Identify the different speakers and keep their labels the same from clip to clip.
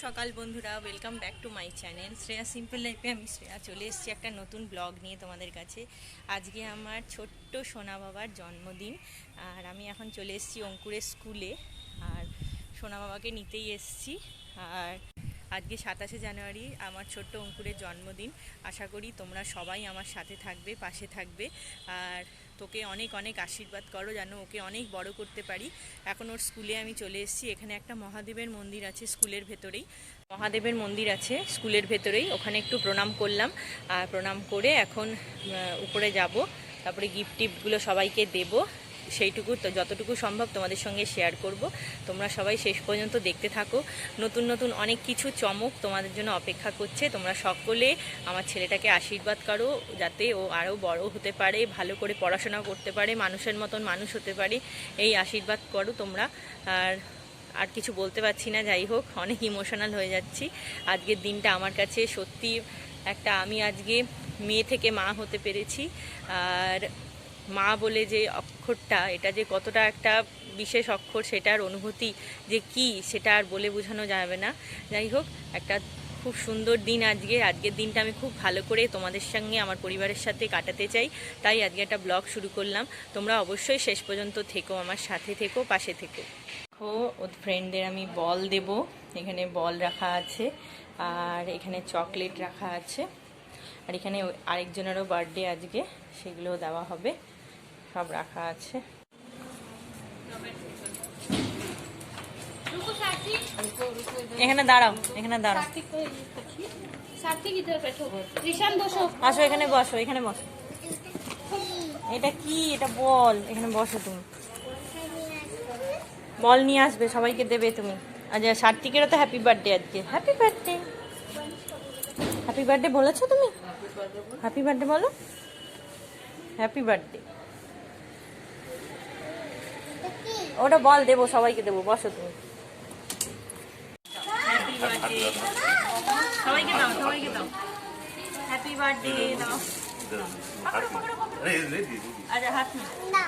Speaker 1: সকাল বন্ধুরা, welcome back to my channel Shreya simple লাইফে। আমি শ্রেয়া চলে এসেছি একটা নতুন ব্লগ নিয়ে তোমাদের কাছে। আজকে আমার ছোট্ট সোনা বাবার জন্মদিন, আর আমি এখন চলে এসেছি অঙ্কুরের স্কুলে, আর সোনা বাবাকে নিতেই এসেছি। আর আজকে 27শে জানুয়ারি আমার ছোট্ট অঙ্কুরের জন্মদিন। আশা করি তোমরা সবাই আমার সাথে থাকবে, পাশে থাকবে, আর তোকে অনেক অনেক আশীর্বাদ করো যেন ওকে অনেক বড় করতে পারি। এখন ওর স্কুলে আমি চলে এসেছি। এখানে একটা মহাদেবের মন্দির আছে স্কুলের ভেতরেই, মহাদেবের মন্দির আছে স্কুলের ভেতরেই। ওখানে একটু প্রণাম করলাম, আর প্রণাম করে এখন উপরে যাব, তারপরে গিফট টিফটগুলো সবাইকে দেবো। সেইটুকু তো যতটুকু সম্ভব তোমাদের সঙ্গে শেয়ার করব। তোমরা সবাই শেষ পর্যন্ত দেখতে থাকো। নতুন নতুন অনেক কিছু চমক তোমাদের জন্য অপেক্ষা করছে। তোমরা সকলে আমার ছেলেটাকে আশীর্বাদ করো যাতে ও আরও বড় হতে পারে, ভালো করে পড়াশোনা করতে পারে, মানুষের মতন মানুষ হতে পারে, এই আশীর্বাদ করো তোমরা। আর কিছু বলতে পারছি না, যাই হোক অনেক ইমোশনাল হয়ে যাচ্ছি। আজকের দিনটা আমার কাছে সত্যি একটা, আমি আজকে মেয়ে থেকে মা হতে পেরেছি। আর মা বলে যে অক্ষরটা, এটা যে কতটা একটা বিশেষ অক্ষর, সেটার অনুভূতি যে কি সেটা আর বলে বোঝানো যাবে না। যাই হোক, একটা খুব সুন্দর দিন আজকের দিনটা আমি খুব ভালো করে তোমাদের সঙ্গে আমার পরিবারের সাথে কাটাতে চাই, তাই আজকে একটা ব্লগ শুরু করলাম। তোমরা অবশ্যই শেষ পর্যন্ত থেকো, আমার সাথে থেকো, পাশে থেকো। ওর ফ্রেন্ডদের আমি বল দেব, এখানে বল রাখা আছে, আর এখানে চকলেট রাখা আছে, আর এখানে আরেকজনেরও বার্থডে আজকে, সেগুলোও দেওয়া হবে, সব রাখা আছে। এখানে দাঁড়াও, এখানে দাঁড়াও, আসো এখানে বসো, এখানে বসো। এটা কি? এটা বল, এখানে বসো তুমি। বল নিয়ে আসবে, সবাইকে দেবে তুমি। আচ্ছা, সার্থিকেরও তো হ্যাপি বার্থডে আজকে। হ্যাপি বার্থডে, হ্যাপি বার্থডে বলেছো তুমি? হ্যাপি বার্থডে বলো, হ্যাপি বার্থডে। ওটা বল দেবো, সবাইকে দেবো, বসো তুমি। হ্যাপি বার্থডে, সবাইকে দাও, সবাইকে দাও, হ্যাপি বার্থডে দাও। আচ্ছা, হাত না।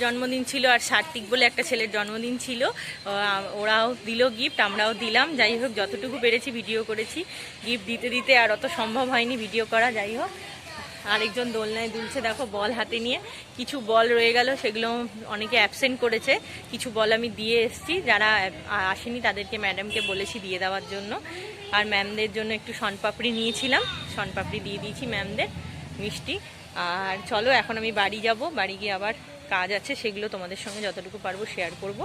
Speaker 1: জন্মদিন ছিল আর সার্থিক বলে একটা ছেলের জন্মদিন ছিল, ওরাও দিল গিফট, আমরাও দিলাম। যাই হোক, যতটুকু পেরেছি ভিডিও করেছি, গিফট দিতে দিতে আর অত সম্ভব হয়নি ভিডিও করা। যাই হোক, আরেকজন দোলনায় দুলছে দেখো বল হাতে নিয়ে। কিছু বল রয়ে গেল, সেগুলো অনেকে অ্যাবসেন্ট করেছে। কিছু বল আমি দিয়ে এসেছি, যারা আসেনি তাদেরকে ম্যাডামকে বলেছি দিয়ে দেওয়ার জন্য। আর ম্যামদের জন্য একটু শনপাপড়ি নিয়েছিলাম, শনপাপড়ি দিয়ে দিয়েছি ম্যামদের, মিষ্টি। আর চলো এখন আমি বাড়ি যাব, বাড়ি গিয়ে আবার কাজ আছে, সেগুলো তোমাদের সঙ্গে যতটুকু পারবো শেয়ার করব।